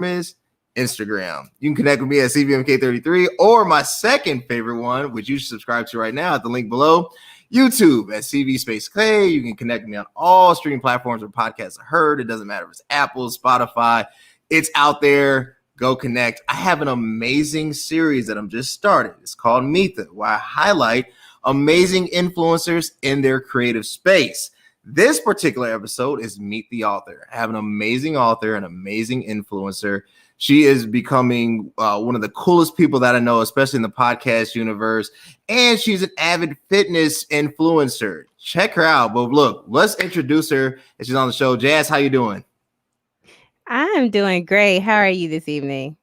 is Instagram. You can connect with me at CVMK33 or my second favorite one, which you should subscribe to right now at the link below, YouTube at CV Space Clay. You can connect with me on all streaming platforms where podcasts are heard. It doesn't matter if it's Apple, Spotify, it's out there. Go connect. I have an amazing series that I'm just starting. It's called Meet Them, where I highlight amazing influencers in their creative space. This particular episode is Meet the Author. I have an amazing author, an amazing influencer. She is becoming one of the coolest people that I know, especially in the podcast universe. And she's an avid fitness influencer. Check her out. But look, let's introduce her. She's on the show. Jazz, how you doing? I'm doing great. How are you this evening?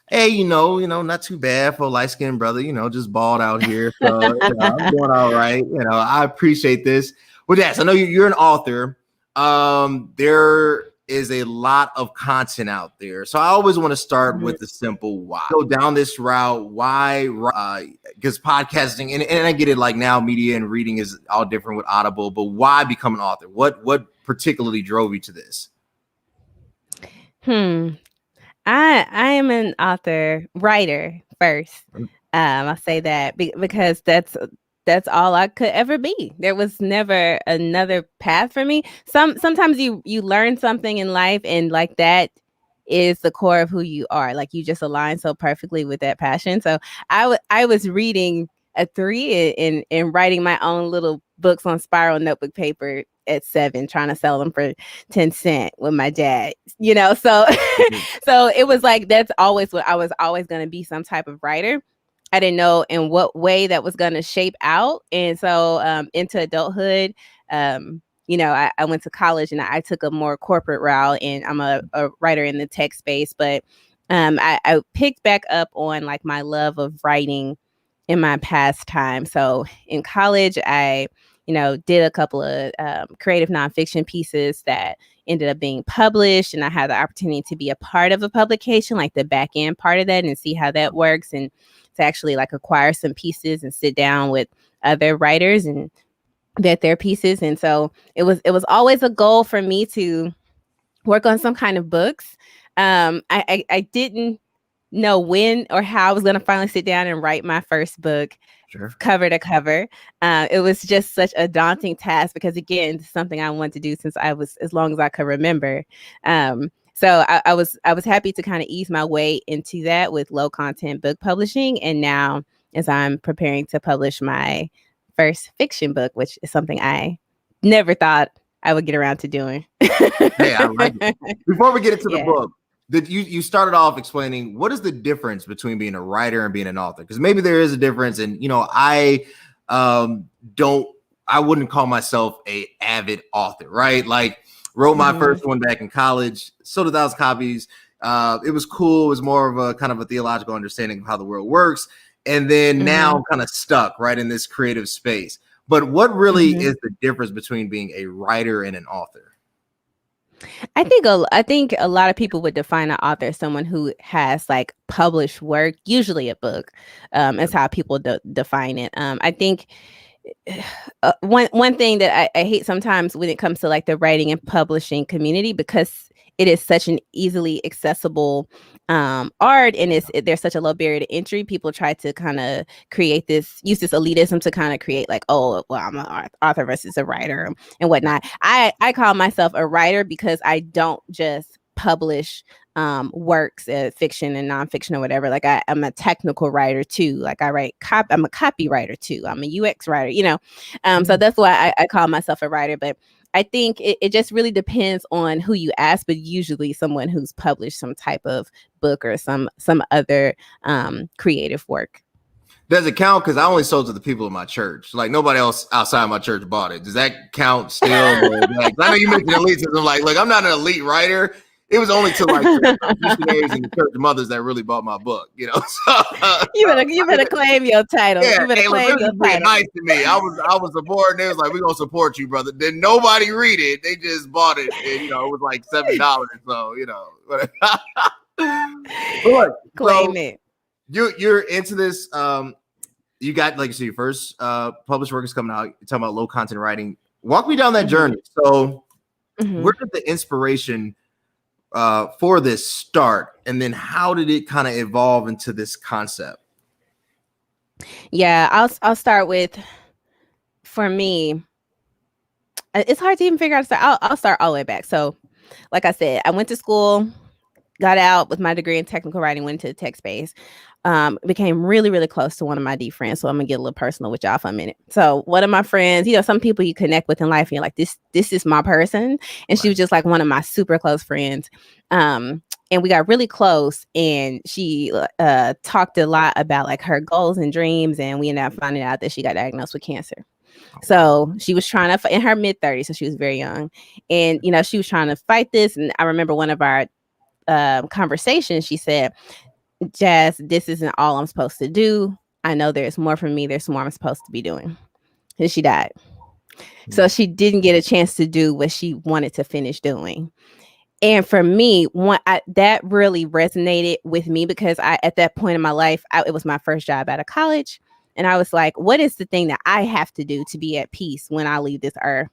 Hey, you know, not too bad for a light-skinned brother, just bald out here. So I'm doing all right. I appreciate this. Well, Jazz, I know you're an author. There is a lot of content out there. So I always want to start with the simple why. Go down this route. Why? Because podcasting, and I get it, like now media and reading is all different with Audible, but why become an author? What particularly drove you to this? I am an writer first. I'll say that because that's all I could ever be. There was never another path for me. Sometimes you learn something in life and like that is the core of who you are. Like you just align so perfectly with that passion. So I was reading a 3 and writing my own little books on spiral notebook paper at 7, trying to sell them for 10 cents with my dad, so so it was like that's always what I was always going to be, some type of writer. I didn't know in what way that was going to shape out. And so into adulthood, I went to college and I took a more corporate route, and I'm a writer in the tech space. But I picked back up on like my love of writing in my past time. So in college, I did a couple of creative nonfiction pieces that ended up being published. And I had the opportunity to be a part of a publication, like the back end part of that, and see how that works, and to actually like acquire some pieces and sit down with other writers and vet their pieces. And so it was always a goal for me to work on some kind of books. I didn't know when or how I was going to finally sit down and write my first book. Sure. Cover to cover. It was just such a daunting task because, again, it's something I wanted to do since I was as long as I could remember. So I was happy to kind of ease my way into that with low content book publishing. And now as I'm preparing to publish my first fiction book, which is something I never thought I would get around to doing. Hey, I like it. Before we get into the book, you started off explaining what is the difference between being a writer and being an author? Because maybe there is a difference. And, I wouldn't call myself a avid author, right? Like wrote my first one back in college, sold 1,000 copies. It was cool. It was more of a kind of a theological understanding of how the world works. And then now I'm kind of stuck right in this creative space. But what really is the difference between being a writer and an author? I think a lot of people would define an author as someone who has like published work, usually a book. Is how people define it. I think one thing that I hate sometimes when it comes to like the writing and publishing community, because it is such an easily accessible art, and there's such a low barrier to entry. People try to kind of use this elitism to kind of create like, oh, well, I'm an author versus a writer and whatnot. I call myself a writer because I don't just publish works, fiction and nonfiction or whatever. Like I'm a technical writer too. Like I write I'm a copywriter too. I'm a UX writer, so that's why I call myself a writer. But I think it just really depends on who you ask, but usually someone who's published some type of book or some other creative work. Does it count? Because I only sold to the people in my church. Like nobody else outside my church bought it. Does that count still? Like, I know you mentioned elitism. Like, look, I'm not an elite writer. It was only to like missionaries and church mothers that really bought my book, So, you better claim your title. Yeah, you better claim your title. Nice to me. I was supporting. They was like, "We're gonna support you, brother." Then nobody read it. They just bought it, and it was like $7. So Look, claim it. You're into this. You got, like you said, your first published work is coming out. You're talking about low content writing. Walk me down that journey. So, where did the inspiration for this start, and then how did it kind of evolve into this concept? Yeah, I'll start with, for me, it's hard to even figure out. I'll start all the way back. So, like I said, I went to school, got out with my degree in technical writing, went into the tech space. Became really, really close to one of my D friends. So I'm gonna get a little personal with y'all for a minute. So one of my friends, some people you connect with in life, and you're like, this is my person. And she was just like one of my super close friends. And we got really close, and she talked a lot about like her goals and dreams. And we ended up finding out that she got diagnosed with cancer. So she was trying to, in her mid 30s, so she was very young. And, she was trying to fight this. And I remember one of our conversations, she said, Jazz, this isn't all I'm supposed to do. I know there's more for me. There's more I'm supposed to be doing. And she died. So she didn't get a chance to do what she wanted to finish doing. And for me, that really resonated with me because at that point in my life, it was my first job out of college. And I was like, what is the thing that I have to do to be at peace when I leave this earth?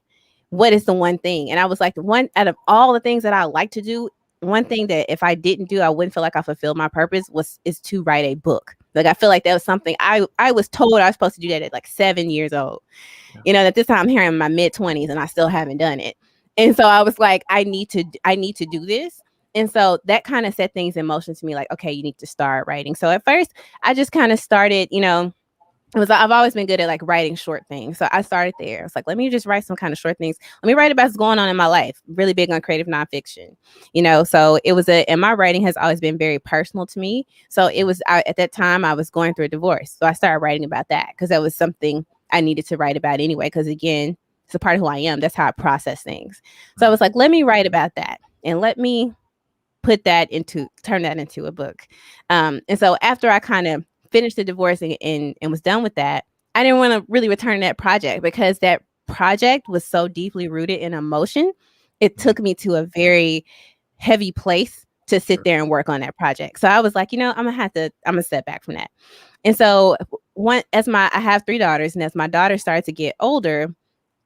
What is the one thing? And I was like, the one out of all the things that I like to do, one thing that if I didn't do, I wouldn't feel like I fulfilled my purpose is to write a book. Like, I feel like that was something I was told I was supposed to do that at like 7 years old. At this time I'm here in my mid 20s and I still haven't done it. And so I was like, I need to do this. And so that kind of set things in motion to me, like, okay, you need to start writing. So at first I just kind of started, I've always been good at like writing short things. So I started there. It's like, let me just write some kind of short things. Let me write about what's going on in my life. Really big on creative nonfiction, so it was and my writing has always been very personal to me. So it was, at that time I was going through a divorce. So I started writing about that because that was something I needed to write about anyway. Because again, it's a part of who I am. That's how I process things. So I was like, let me write about that and let me turn that into a book. And so after I kind of finished the divorce and was done with that, I didn't want to really return that project because that project was so deeply rooted in emotion. It took me to a very heavy place to sit there and work on that project. So I was like, I'm gonna step back from that. And so I have 3 daughters, and as my daughters started to get older,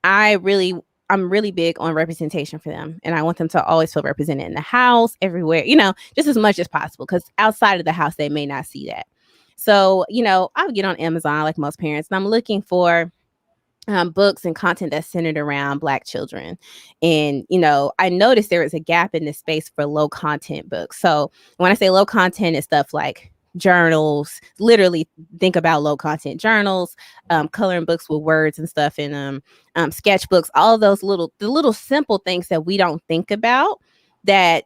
I'm really big on representation for them. And I want them to always feel represented in the house, everywhere, just as much as possible. Because outside of the house, they may not see that. So, I would get on Amazon like most parents, and I'm looking for books and content that's centered around Black children. And, I noticed there was a gap in this space for low content books. So when I say low content, it's stuff like journals, literally think about low content journals, coloring books with words and stuff, and sketchbooks, all of those little simple things that we don't think about that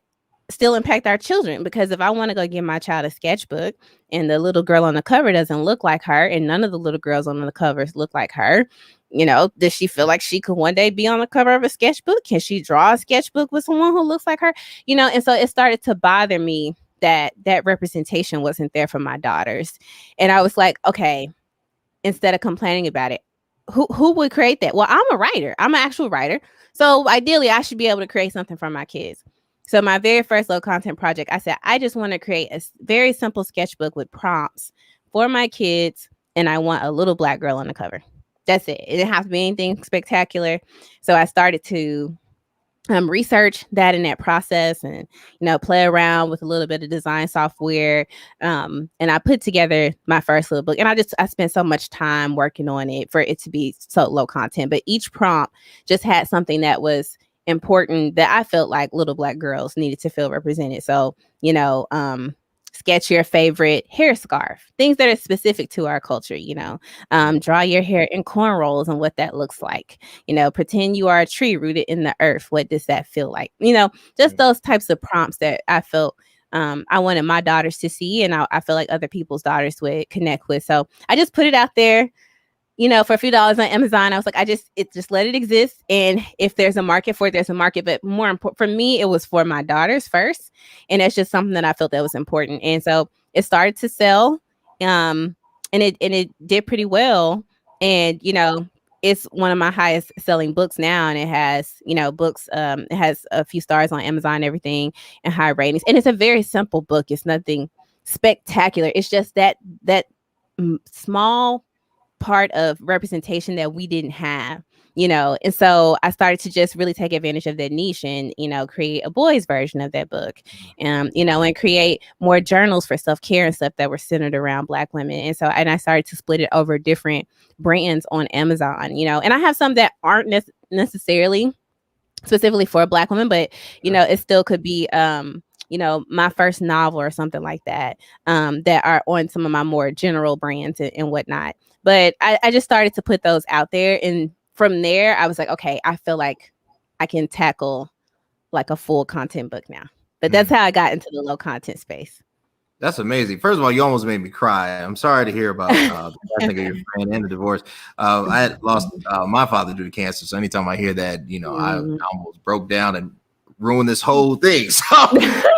still impact our children. Because if I want to go give my child a sketchbook and the little girl on the cover doesn't look like her, and none of the little girls on the covers look like her, does she feel like she could one day be on the cover of a sketchbook? Can she draw a sketchbook with someone who looks like her? And so it started to bother me that representation wasn't there for my daughters. And I was like, okay, instead of complaining about it, who would create that? Well, I'm a writer. I'm an actual writer. So ideally I should be able to create something for my kids. So my very first low content project, I said, I just want to create a very simple sketchbook with prompts for my kids. And I want a little Black girl on the cover. That's it. It didn't have to be anything spectacular. So I started to research that in that process, and play around with a little bit of design software, and I put together my first little book. And I spent so much time working on it for it to be so low content, but each prompt just had something that was important that I felt like little Black girls needed to feel represented. So sketch your favorite hair scarf, things that are specific to our culture, draw your hair in cornrows and what that looks like, pretend you are a tree rooted in the earth. What does that feel like? Just those types of prompts that I felt I wanted my daughters to see, and I feel like other people's daughters would connect with. So I just put it out there, for a few dollars on Amazon. I was like, just let it exist. And if there's a market for it, there's a market. But more important for me, it was for my daughters first. And that's just something that I felt that was important. And so it started to sell. And it did pretty well. And, it's one of my highest selling books now. And it has, it has a few stars on Amazon and everything, and high ratings. And it's a very simple book. It's nothing spectacular. It's just that small part of representation that we didn't have And so I started to just really take advantage of that niche and, create a boys version of that book, and create more journals for self-care and stuff that were centered around Black women. And so, and I started to split it over different brands on Amazon, and I have some that aren't necessarily specifically for a Black woman, but it still could be my first novel or something like that, that are on some of my more general brands and whatnot. But I just started to put those out there, and from there I was like, okay, I feel like I can tackle like a full content book now. But that's how I got into the low content space. That's amazing. First of all, you almost made me cry. I'm sorry to hear about the passing of your friend and the divorce. I had lost my father due to cancer, so anytime I hear that, I almost broke down and ruined this whole thing. So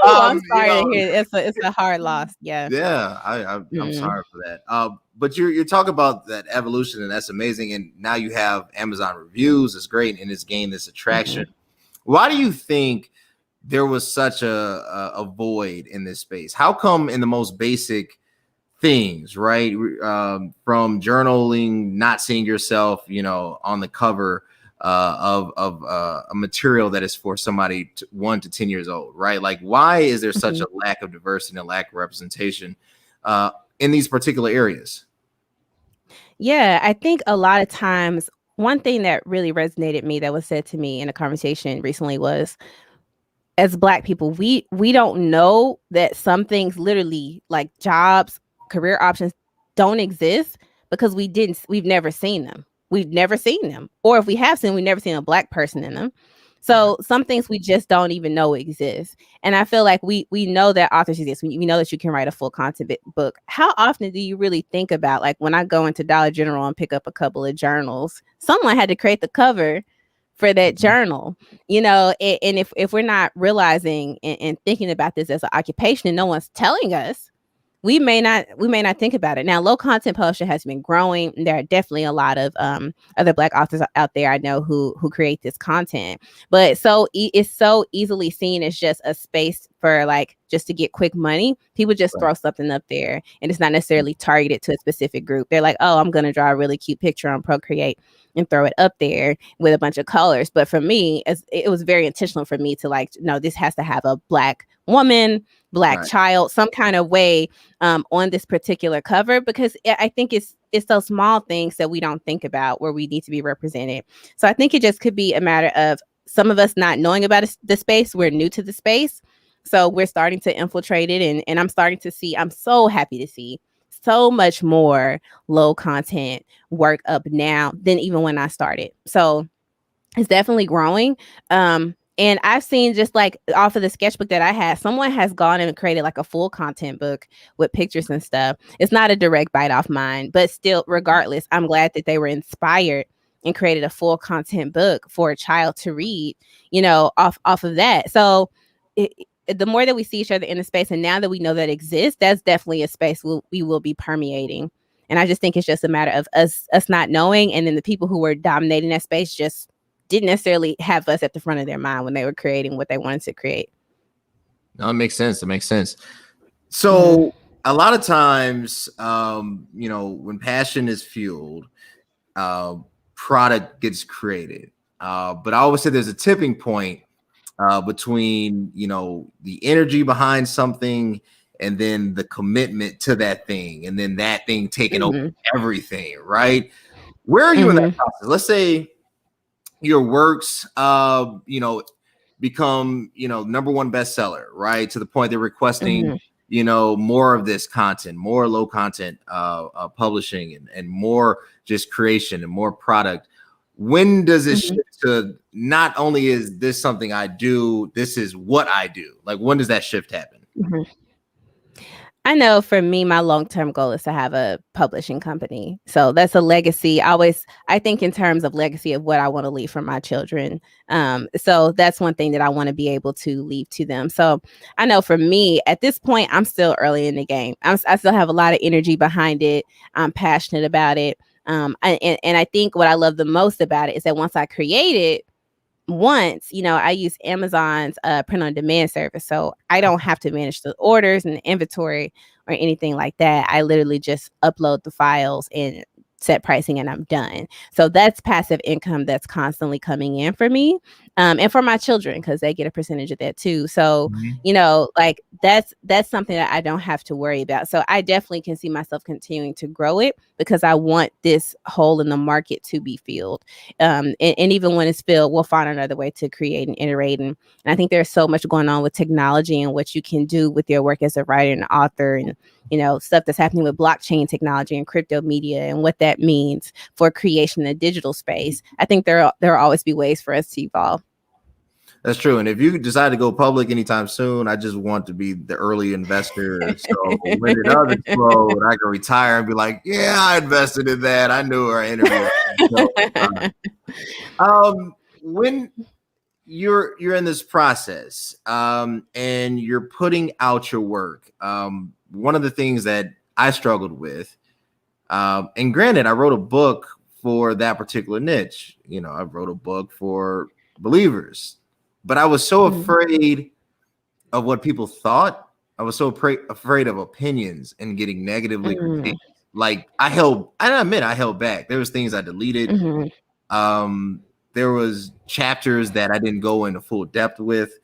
I'm sorry to hear. It's a hard loss. Yeah. Yeah, I'm sorry for that. But you're talking about that evolution, and that's amazing. And now you have Amazon reviews. It's great, and it's gained this attraction. Why do you think there was such a void in this space? How come in the most basic things, right? From journaling, not seeing yourself, on the cover of a material that is for somebody 1 to 10 years old, right? Like, why is there such a lack of diversity and lack of representation in these particular areas? Yeah, I think a lot of times one thing that really resonated me that was said to me in a conversation recently was, as Black people, we don't know that some things, literally like jobs, career options, don't exist because we've never seen them. We've never seen them. Or if we have seen, we've never seen a Black person in them. So some things we just don't even know exist. And I feel like we know that authors exist. We know that you can write a full content book. How often do you really think about, like, when I go into Dollar General and pick up a couple of journals, someone had to create the cover for that journal, and if we're not realizing and thinking about this as an occupation and no one's telling us, we may not think about it. Now, low content publishing has been growing. There are definitely a lot of other Black authors out there I know who create this content, but it's so easily seen as just a space for, like, just to get quick money. People just throw something up there, and it's not necessarily targeted to a specific group. They're like, oh, I'm gonna draw a really cute picture on Procreate and throw it up there with a bunch of colors. But for me, it was very intentional for me to, like, no, this has to have a Black woman, Black child, some kind of way on this particular cover, because I think it's those small things that we don't think about where we need to be represented. So I think it just could be a matter of some of us not knowing about the space. We're new to the space, so we're starting to infiltrate it, and I'm so happy to see so much more low content work up now than even when I started. So it's definitely growing. And I've seen, just like off of the sketchbook that I had, someone has gone and created like a full content book with pictures and stuff. It's not a direct bite off mine, but still, regardless, I'm glad that they were inspired and created a full content book for a child to read, off of that. So the more that we see each other in the space, and now that we know that exists, that's definitely a space we will be permeating. And I just think it's just a matter of us not knowing, and then the people who were dominating that space just didn't necessarily have us at the front of their mind when they were creating what they wanted to create. No, it makes sense. It makes sense. So a lot of times, when passion is fueled, product gets created. But I always say there's a tipping point between, the energy behind something and then the commitment to that thing, and then that thing taking over everything, right? Where are you in that process? Let's say your works, become, number one bestseller, right? To the point they're requesting, more of this content, more low content publishing, and more just creation and more product. When does it shift to not only is this something I do, this is what I do? Like, when does that shift happen? I know for me, my long-term goal is to have a publishing company. So that's a legacy. I think in terms of legacy of what I want to leave for my children. So that's one thing that I want to be able to leave to them. So I know for me at this point, I'm still early in the game. I still have a lot of energy behind it. I'm passionate about it. And I think what I love the most about it is that once I create it, I use Amazon's print on demand service. So I don't have to manage the orders and the inventory or anything like that. I literally just upload the files and set pricing and I'm done. So that's passive income that's constantly coming in for me, and for my children, because they get a percentage of that too. So like that's something that I don't have to worry about. So I definitely can see myself continuing to grow it because I want this hole in the market to be filled. And even when it's filled, we'll find another way to create and iterate. And I think there's so much going on with technology and what you can do with your work as a writer and author, and stuff that's happening with blockchain technology and crypto media and what that means for creation in the digital space. I think there will always be ways for us to evolve. That's true. And if you decide to go public anytime soon, I just want to be the early investor. So when it does explode, I can retire and be like, yeah, I invested in that. I knew our interview. When you're in this process and you're putting out your work, one of the things that I struggled with, and granted, I wrote a book for that particular niche. I wrote a book for believers. But I was so afraid of what people thought. I was so afraid of opinions and getting negatively critiqued. Like I held back. There was things I deleted. There was chapters that I didn't go into full depth with.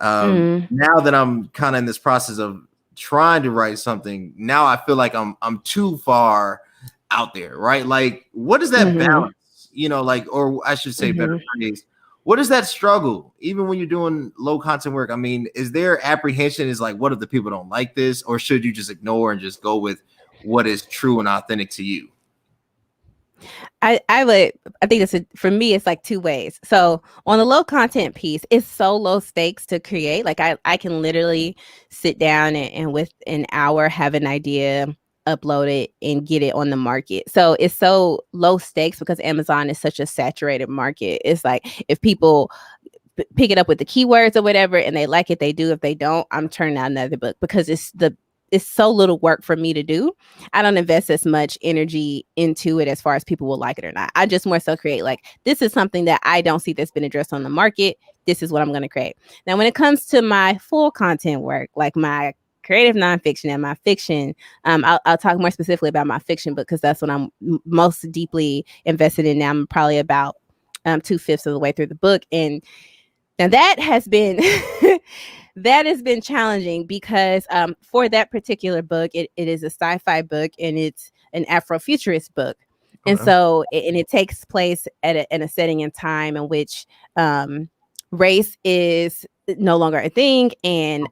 Now that I'm kind of in this process of trying to write something, now I feel like I'm too far out there, right? Like, what is that balance? Or I should say better phrase, what is that struggle? Even when you're doing low content work, I mean, is there apprehension? Is like, what if the people don't like this? Or should you just ignore and just go with what is true and authentic to you? I think for me, it's like two ways. So on the low content piece, it's so low stakes to create. Like I can literally sit down and with an hour have an idea, upload it, and get it on the market. So it's so low stakes because Amazon is such a saturated market. It's like if people pick it up with the keywords or whatever and they like it, they do. If they don't, I'm turning out another book because it's so little work for me to do. I don't invest as much energy into it as far as people will like it or not. I just more so create like, this is something that I don't see that's been addressed on the market. This is what I'm going to create. Now, when it comes to my full content work, like my creative nonfiction and my fiction, I'll talk more specifically about my fiction book because that's what I'm most deeply invested in now. I'm probably about 2/5 of the way through the book. And that has been challenging because for that particular book, it is a sci-fi book and it's an Afrofuturist book. And so it takes place in a setting and time in which race is no longer a thing and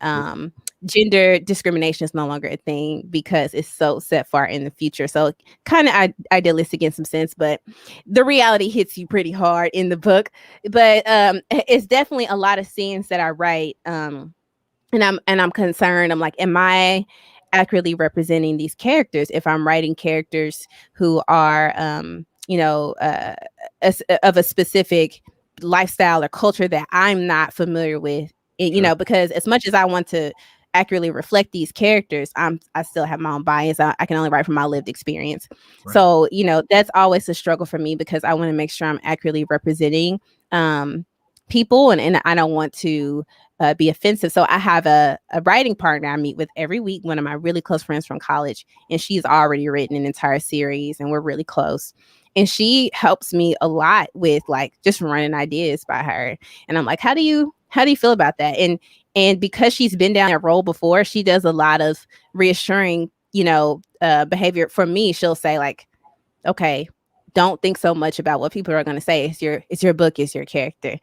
gender discrimination is no longer a thing because it's so set far in the future. So kind of idealistic in some sense, but the reality hits you pretty hard in the book. But it's definitely a lot of scenes that I write. And I'm concerned. I'm like, am I accurately representing these characters? If I'm writing characters who are, of a specific lifestyle or culture that I'm not familiar with, because as much as I want to accurately reflect these characters, I still have my own bias. I can only write from my lived experience. Right. So, that's always a struggle for me because I want to make sure I'm accurately representing people and I don't want to be offensive. So I have a writing partner I meet with every week, one of my really close friends from college, and she's already written an entire series and we're really close. And she helps me a lot with like just running ideas by her. And I'm like, how do you feel about that? And because she's been down that role before, she does a lot of reassuring, behavior for me. She'll say like, okay, don't think so much about what people are going to say. It's your book, it's your character.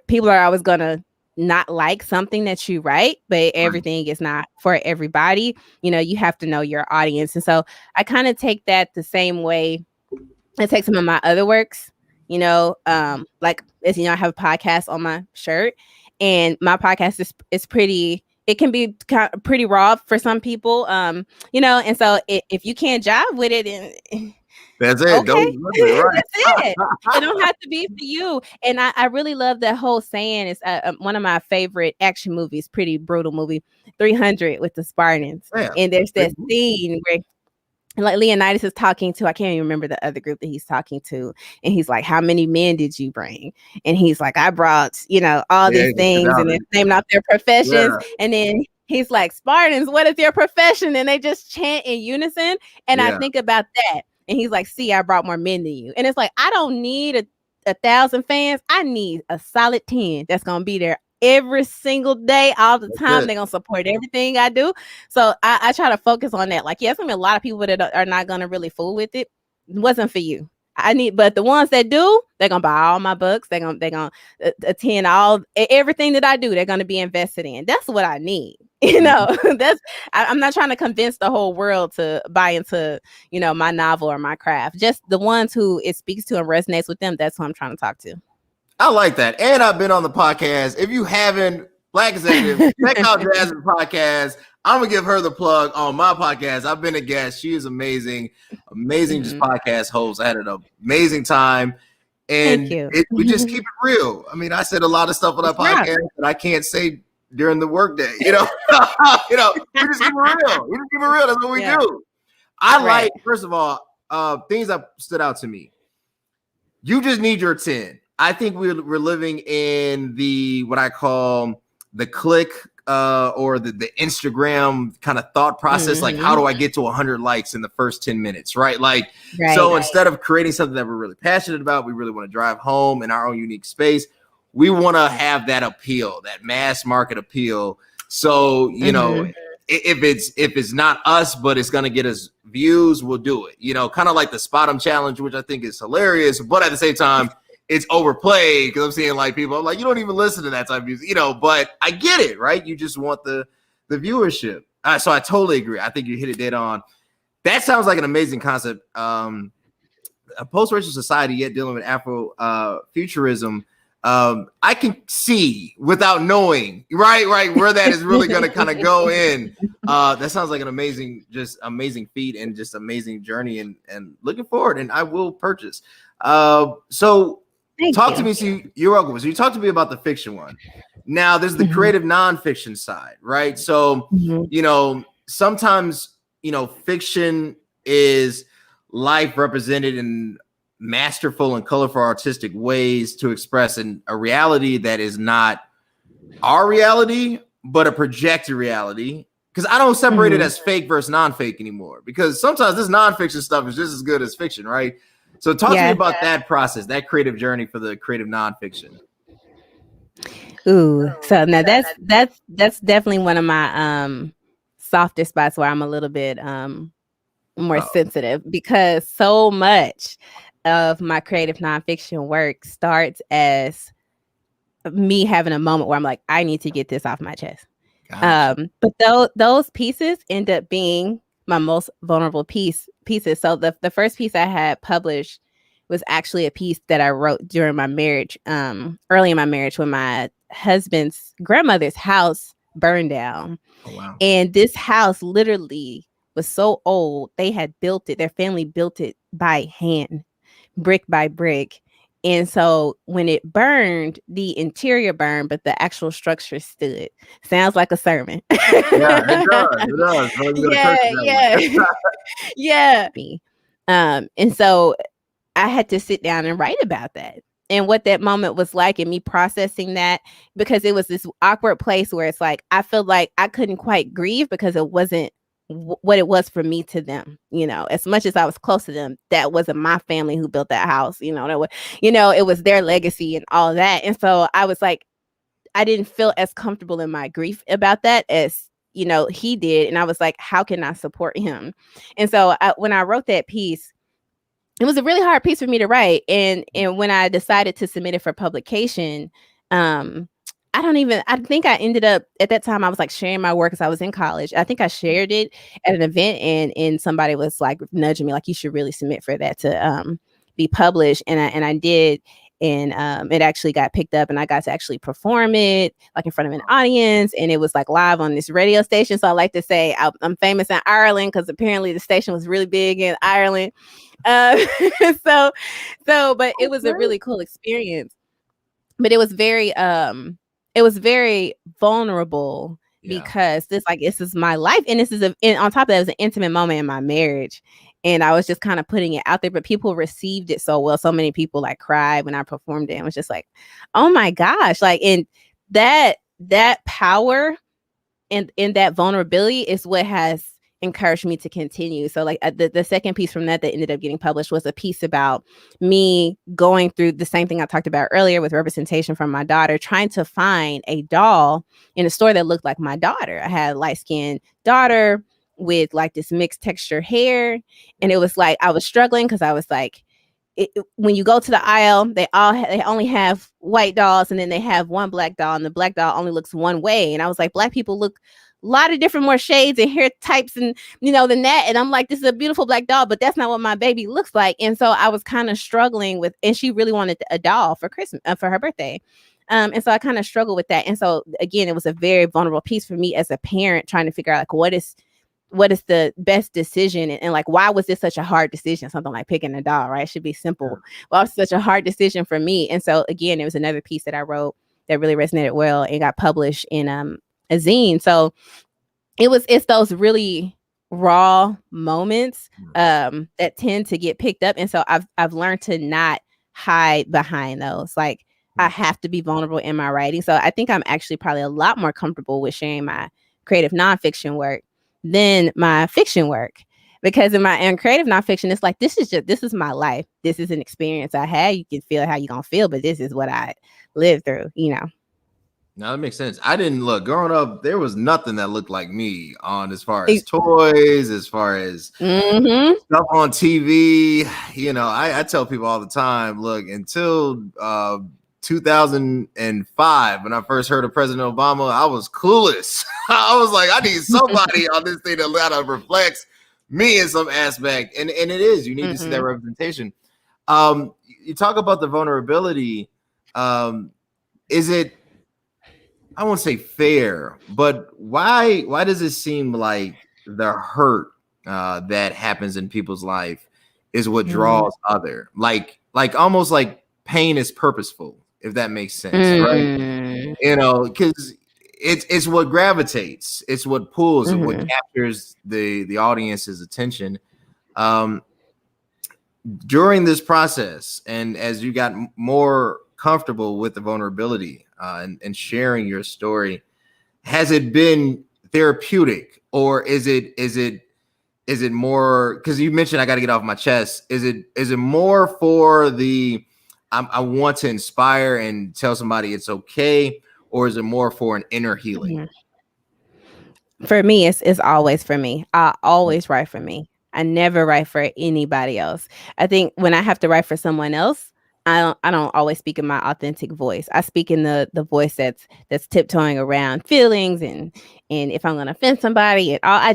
People are always going to not like something that you write, but everything is not for everybody. You have to know your audience. And so I kind of take that the same way I take some of my other works, like as I have a podcast on my shirt, and my podcast is pretty. It can be pretty raw for some people, and so if you can't jive with it, and that's it. Okay. Right. That's it. It don't have to be for you. And I really love that whole saying. It's one of my favorite action movies, pretty brutal movie, 300 with the Spartans. Yeah. And there's that scene where like Leonidas is talking to, I can't even remember the other group that he's talking to. And he's like, how many men did you bring? And he's like, I brought, all these things and they're naming off their professions. Yeah. And then he's like, Spartans, what is your profession? And they just chant in unison. And I think about that. And he's like, see, I brought more men than you. And it's like, I don't need a 1,000 fans. I need a solid 10 that's gonna be there every single day, all the time. They're gonna support everything I do. So I try to focus on that. Like, yeah, it's gonna be a lot of people that are not gonna really fool with it. It wasn't for you. But the ones that do, they're gonna buy all my books. They're gonna attend everything that I do. They're gonna be invested in. That's what I need. You know, I'm not trying to convince the whole world to buy into, you know, my novel or my craft. Just the ones who it speaks to and resonates with them. That's who I'm trying to talk to. I like that. And I've been on the podcast. If you haven't, Black Executive, check out Jasmine's podcast. I'm gonna give her the plug on my podcast. I've been a guest. She is amazing, just podcast host. I had an amazing time, and we just keep it real. I mean, I said a lot of stuff on that podcast that I can't say during the workday. You know, we just keep it real. We just keep it real. That's what we do. I like, first of all, things that stood out to me. You just need your 10. I think we're living in the what I call the click or the Instagram kind of thought process. Like, how do I get to 100 likes in the first 10 minutes? Right. Like, so instead of creating something that we're really passionate about, we really want to drive home in our own unique space. We want to have that appeal, that mass market appeal. So, you know, if it's not us, but it's going to get us views, we'll do it. You know, kind of like the Spot 'em challenge, which I think is hilarious, but at the same time, it's overplayed because I'm seeing like people, I'm like, you don't even listen to that type of music, you know, but I get it, right? You just want the viewership. So I totally agree. I think you hit it dead on. That sounds like an amazing concept. A post-racial society yet dealing with Afro-futurism. I can see without knowing, right, where that is really going to kind of go in. That sounds like an amazing feat and just amazing journey and looking forward. And I will purchase. So talk to me. So you're welcome. So you talked to me about the fiction one. Now there's the creative nonfiction side, right? So, you know, sometimes, you know, fiction is life represented in masterful and colorful artistic ways to express a reality that is not our reality, but a projected reality. Because I don't separate it as fake versus non-fake anymore, because sometimes this nonfiction stuff is just as good as fiction, right? So talk to me about that process, that creative journey for the creative nonfiction. Ooh, so now that's definitely one of my softer spots where I'm a little bit more sensitive, because so much of my creative nonfiction work starts as me having a moment where I'm like, I need to get this off my chest. Gotcha. But those pieces end up being my most vulnerable pieces. So the first piece I had published was actually a piece that I wrote during my marriage, early in my marriage, when my husband's grandmother's house burned down. Oh, wow. And this house literally was so old. They had built it. Their family built it by hand, brick by brick. And so when it burned, the interior burned, but the actual structure stood. Sounds like a sermon. Yeah, it does. Yeah. And so I had to sit down and write about that and what that moment was like, and me processing that, because it was this awkward place where it's like, I feel like I couldn't quite grieve because it wasn't what it was for me to them. You know, as much as I was close to them, that wasn't my family who built that house. You know, it was their legacy and all that. And so I was like, I didn't feel as comfortable in my grief about that as, you know, he did. And I was like, how can I support him? And so when I wrote that piece, it was a really hard piece for me to write. And when I decided to submit it for publication, I think I ended up at that time, I was like sharing my work because I was in college. I think I shared it at an event, and somebody was like nudging me, like, you should really submit for that to be published. And I did. And it actually got picked up, and I got to actually perform it like in front of an audience, and it was like live on this radio station. So I like to say I'm famous in Ireland because apparently the station was really big in Ireland. But it was a really cool experience. But it was very vulnerable because this is my life, and on top of that, it was an intimate moment in my marriage. And I was just kind of putting it out there, but people received it so well. So many people like cried when I performed it. And it was just like, oh my gosh. Like, and that power and that vulnerability is what has encouraged me to continue. So like the second piece from that ended up getting published was a piece about me going through the same thing I talked about earlier with representation from my daughter, trying to find a doll in a store that looked like my daughter. I had a light-skinned daughter with like this mixed texture hair. And it was like, I was struggling because I was like, when you go to the aisle, they only have white dolls, and then they have one black doll, and the black doll only looks one way. And I was like, Black people look a lot of different more shades and hair types and than that. And I'm like, this is a beautiful black doll, but that's not what my baby looks like. And so I was kind of struggling with, and she really wanted a doll for Christmas, for her birthday. And so I kind of struggled with that. And so again, it was a very vulnerable piece for me as a parent, trying to figure out like what is the best decision, and like why was this such a hard decision? Something like picking a doll, right? It should be simple. Well, it's such a hard decision for me. And so again, it was another piece that I wrote that really resonated well and got published in a zine. So it's those really raw moments that tend to get picked up. And so I've learned to not hide behind those. Like I have to be vulnerable in my writing. So I think I'm actually probably a lot more comfortable with sharing my creative nonfiction work than my fiction work, because in my creative nonfiction, it's like, this is my life. This is an experience I had. You can feel how you're gonna feel, but this is what I lived through. No, that makes sense. I didn't look growing up. There was nothing that looked like me on as far as toys, as far as stuff on TV. I tell people all the time, look, until 2005, when I first heard of President Obama, I was clueless. I was like, I need somebody on this thing that reflects me in some aspect. And it is, you need to see that representation. You talk about the vulnerability. Is it, I won't say fair, but why does it seem like the hurt that happens in people's life is what draws other? Like almost like pain is purposeful, if that makes sense, right? Because it's what gravitates, it's what pulls, and what captures the audience's attention. During this process, and as you got more comfortable with the vulnerability and sharing your story, has it been therapeutic, or is it more, because you mentioned I got to get off my chest, is it more for the I want to inspire and tell somebody it's okay, or is it more for an inner healing? For me, it's always for me. I always write for me. I never write for anybody else. I think when I have to write for someone else, I don't always speak in my authentic voice. I speak in the voice that's tiptoeing around feelings, and if I'm gonna offend somebody and all, I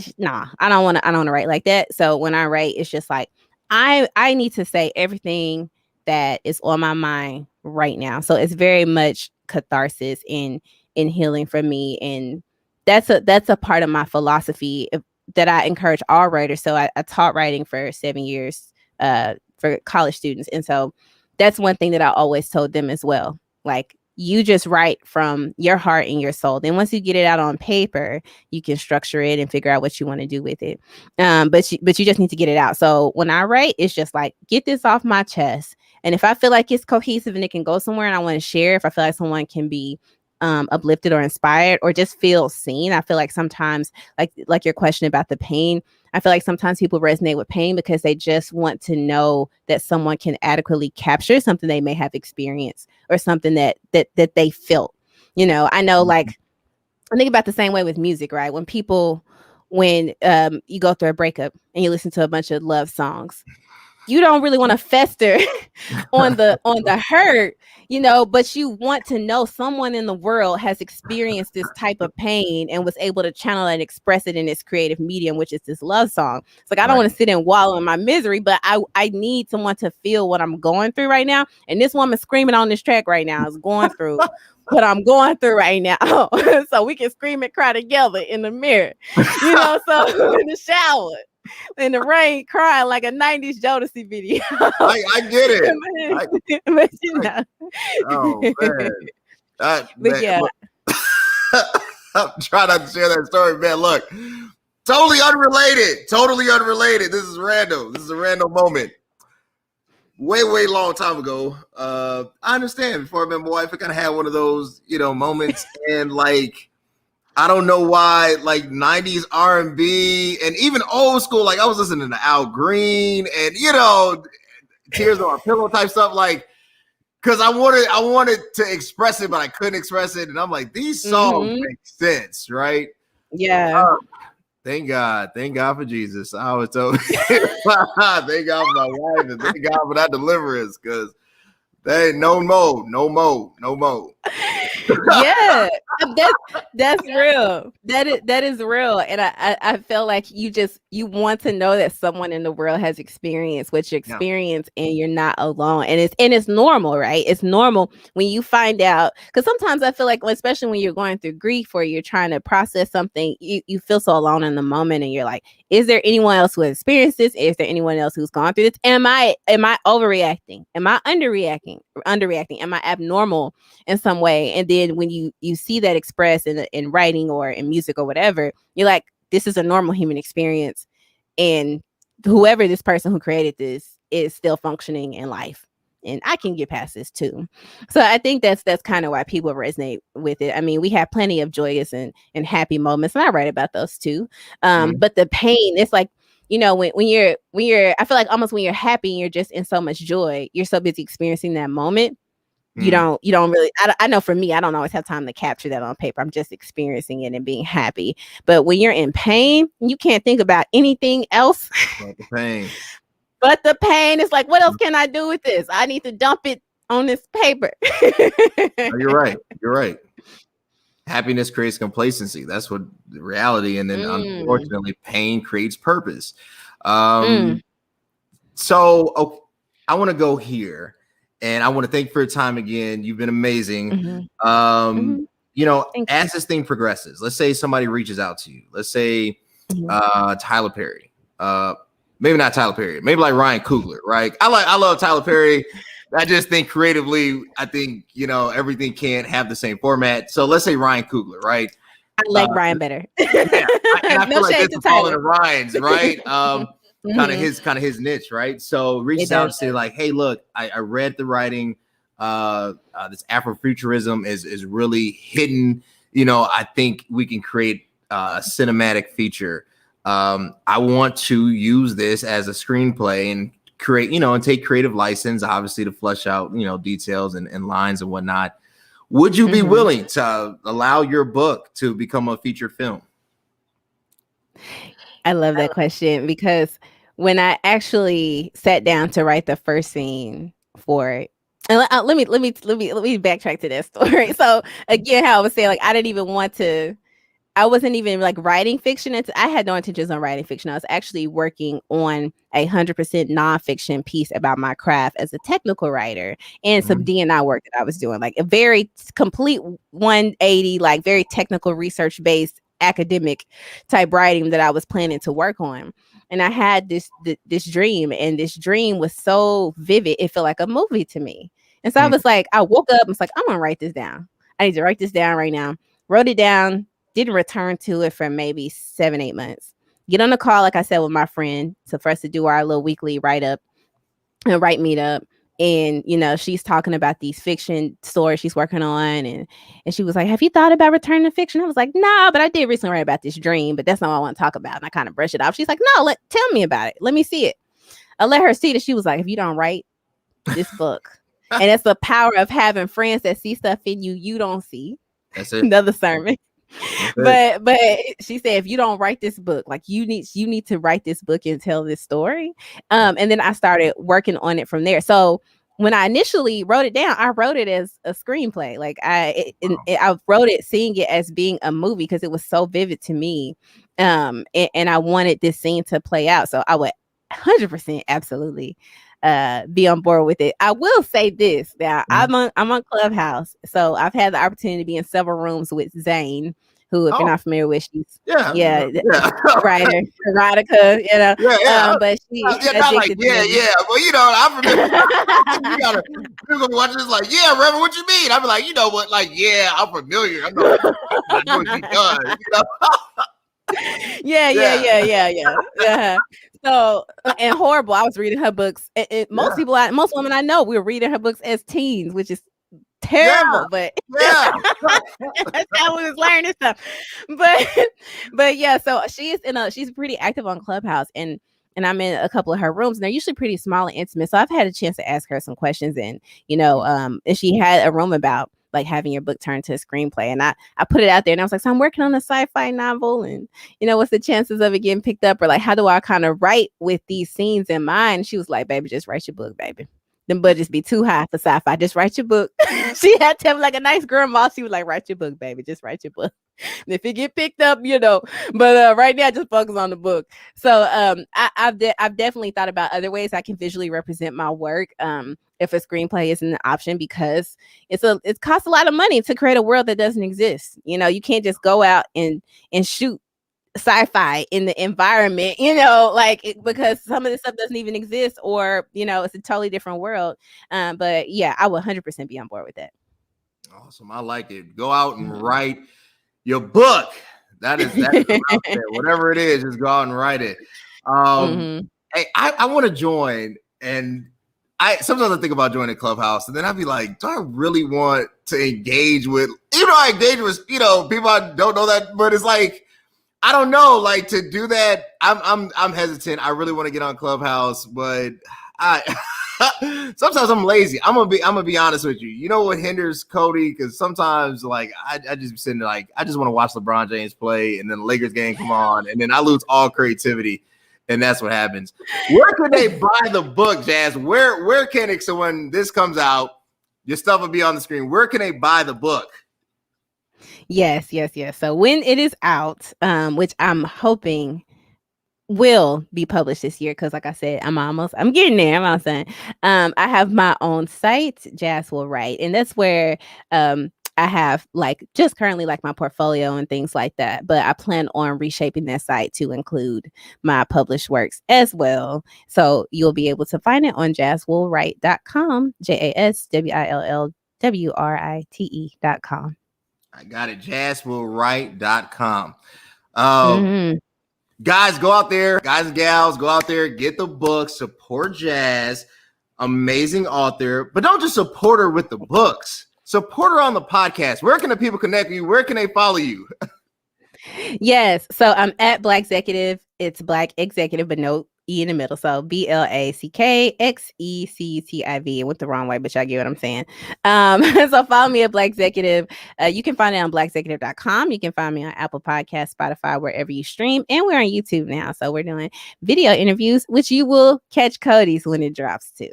don't want to write like that. So when I write, it's just like I need to say everything that is on my mind right now. So it's very much catharsis in healing for me, and that's a part of my philosophy that I encourage all writers. So I taught writing for 7 years for college students, and so that's one thing that I always told them as well. Like, you just write from your heart and your soul. Then once you get it out on paper, you can structure it and figure out what you want to do with it. But you just need to get it out. So when I write, it's just like, get this off my chest. And if I feel like it's cohesive and it can go somewhere and I want to share, if I feel like someone can be uplifted or inspired or just feel seen. I feel like sometimes, like your question about the pain, I feel like sometimes people resonate with pain because they just want to know that someone can adequately capture something they may have experienced or something that they felt. I know, like, I think about the same way with music, right? When you go through a breakup and you listen to a bunch of love songs, you don't really want to fester on the hurt, but you want to know someone in the world has experienced this type of pain and was able to channel and express it in this creative medium, which is this love song. It's like, I don't want to sit and wallow in my misery, but I need someone to feel what I'm going through right now. And this woman screaming on this track right now is going through what I'm going through right now. So we can scream and cry together in the mirror, so in the shower. In the rain, crying like a 90s Jodeci video. I get it. But, oh man. But yeah. I'm trying not to share that story, man. Look, totally unrelated. This is random. This is a random moment. Way long time ago. I understand, before I met my wife, I kind of had one of those, moments, and like, I don't know why, like 90s R&B and even old school, like I was listening to Al Green and Tears on a Pillow type stuff, like because I wanted to express it, but I couldn't express it. And I'm like, these songs make sense, right? Yeah. Thank God for Jesus. I was told thank God for my wife and thank God for that deliverance, because they ain't no more. Yeah, that's real. That is real, and I feel like you want to know that someone in the world has experienced what you experience, and you're not alone. And it's normal, right? It's normal when you find out, because sometimes I feel like, especially when you're going through grief or you're trying to process something, you feel so alone in the moment, and you're like, is there anyone else who has experienced this? Is there anyone else who's gone through this? Am I overreacting? Am I underreacting? Am I abnormal in some way? And then when you see that expressed in writing or in music or whatever, you're like, this is a normal human experience, and whoever this person who created this is still functioning in life, and I can get past this too. So I think that's kind of why people resonate with it. I mean, we have plenty of joyous and happy moments, and I write about those too. But the pain, it's like, when you're I feel like almost when you're happy and you're just in so much joy, you're so busy experiencing that moment, you don't really, I know for me, I don't always have time to capture that on paper. I'm just experiencing it and being happy. But when you're in pain, you can't think about anything else but the pain. But the pain is like, what else can I do with this? I need to dump it on this paper. You're right. Happiness creates complacency. That's what the reality. And then unfortunately, pain creates purpose. So I want to go here, and I want to thank you for your time again. You've been amazing. As this thing progresses, let's say somebody reaches out to you. Let's say Tyler Perry. Maybe not Tyler Perry. Maybe like Ryan Coogler, right? I love Tyler Perry. I just think creatively, I think, everything can't have the same format. So let's say Ryan Coogler, right? I like Ryan better. I feel like this is all in Ryan's, right? Kind of his niche, right? So reaches out and say like, hey, look, I read the writing. This Afrofuturism is really hidden. I think we can create a cinematic feature. I want to use this as a screenplay and create, and take creative license, obviously, to flesh out, details and lines and whatnot. Would you be willing to allow your book to become a feature film? I love that question, because when I actually sat down to write the first scene for it, and let me backtrack to that story. So again, how I was saying, like, I wasn't even like writing fiction. I had no intentions on writing fiction. I was actually working on 100% nonfiction piece about my craft as a technical writer, and some D&I work that I was doing, like a very complete 180, like very technical, research based, academic type writing that I was planning to work on. And I had this dream, and this dream was so vivid, it felt like a movie to me. And so I was like, I woke up and was like, I'm gonna write this down. I need to write this down right now. Wrote it down. Didn't return to it for maybe 7-8 months. Get on the call, like I said, with my friend, for us to do our little weekly write meetup. And she's talking about these fiction stories she's working on, and she was like, have you thought about returning to fiction? I was like, no, but I did recently write about this dream, but that's not what I want to talk about. And I kind of brushed it off. She's like, no, tell me about it. Let me see it. I let her see it. She was like, if you don't write this book, and it's the power of having friends that see stuff in you don't see. That's it. Another sermon. But she said, if you don't write this book, like you need to write this book and tell this story. And then I started working on it from there. So when I initially wrote it down, I wrote it as a screenplay. Like I wrote it, seeing it as being a movie, because it was so vivid to me. And I wanted this scene to play out. So I would 100% absolutely be on board with it. I will say this: now I'm on Clubhouse, so I've had the opportunity to be in several rooms with Zane, who, if you're not familiar with, she's writer, erotica, but she not like but I'm familiar. You gotta watch this like, Reverend, what you mean? I'll be like, what, like, I'm familiar. I know what she does, Yeah. So, and horrible. I was reading her books. Most women I know, we were reading her books as teens, which is terrible, but Yeah. that's how we was learning stuff. But but yeah, so she's pretty active on Clubhouse, and I'm in a couple of her rooms, and they're usually pretty small and intimate. So I've had a chance to ask her some questions, and and she had a room about like having your book turned to a screenplay, and I put it out there, and I was like, so I'm working on a sci-fi novel, and what's the chances of it getting picked up, or like how do I kind of write with these scenes in mind? And she was like, baby, just write your book, baby. The budgets be too high for sci-fi. Just write your book. She had to have like a nice grandma. She was like, write your book, baby. Just write your book. And if it get picked up, but right now just focus on the book. So I've definitely thought about other ways I can visually represent my work. If a screenplay isn't an option, because it costs a lot of money to create a world that doesn't exist. You can't just go out and shoot sci-fi in the environment, because some of this stuff doesn't even exist, or it's a totally different world. But yeah, I would 100% be on board with that. Awesome. I like it. Go out and write your book. That's whatever it is, just go out and write it. Hey, I want to join, and sometimes I think about joining Clubhouse, and then I'd be like, do I really want to engage with, I engage with, people I don't know that, but it's like, I don't know, like to do that. I'm hesitant. I really want to get on Clubhouse, but sometimes I'm lazy. I'm gonna be honest with you. You know what hinders Cody? Because sometimes like I just be sitting there like I just want to watch LeBron James play, and then the Lakers game come on, and then I lose all creativity, and that's what happens. Where can they buy the book, Jazz? Where can it? So when this comes out, your stuff will be on the screen. Where can they buy the book? Yes. So when it is out, which I'm hoping will be published this year, because like I said, I'm getting there. I'm saying I have my own site, Jazz Will Write, and that's where I have like just currently like my portfolio and things like that. But I plan on reshaping that site to include my published works as well. So you'll be able to find it on jazzwillwrite.com, JASWILLWRITE.com. I got it. jazzwillwrite.com. Guys, go out there. Guys and gals, go out there. Get the book. Support Jazz. Amazing author. But don't just support her with the books. Support her on the podcast. Where can the people connect with you? Where can they follow you? Yes. So I'm at Black Executive. It's Black Executive, but no E in the middle. So BLACKXECTIV. It went the wrong way, but y'all get what I'm saying. So follow me at Black Executive. You can find it on blackexecutive.com. You can find me on Apple Podcasts, Spotify, wherever you stream. And we're on YouTube now. So we're doing video interviews, which you will catch Cody's when it drops too.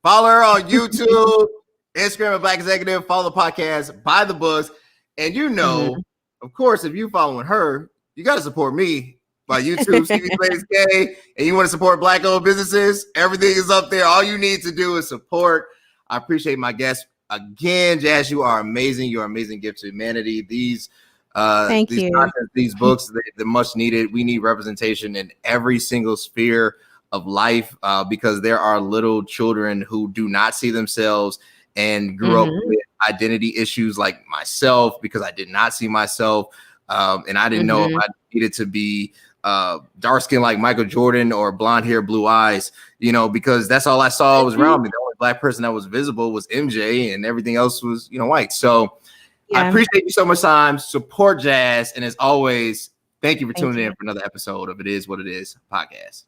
Follow her on YouTube, Instagram at Black Executive. Follow the podcast, buy the books. And of course, if you're following her, you got to support me. By YouTube, CV Space K, and you want to support Black-owned businesses, everything is up there. All you need to do is support. I appreciate my guests again, Jazz. You are amazing. You're an amazing gift to humanity. These books, they're much needed. We need representation in every single sphere of life because there are little children who do not see themselves and grew up with identity issues like myself because I did not see myself, and I didn't know if I needed to be dark skin like Michael Jordan or blonde hair, blue eyes, because that's all I saw was around me. The only Black person that was visible was MJ, and everything else was, white. So I appreciate you so much time. Support Jazz. And as always, thank you for tuning in for another episode of It Is What It Is podcast.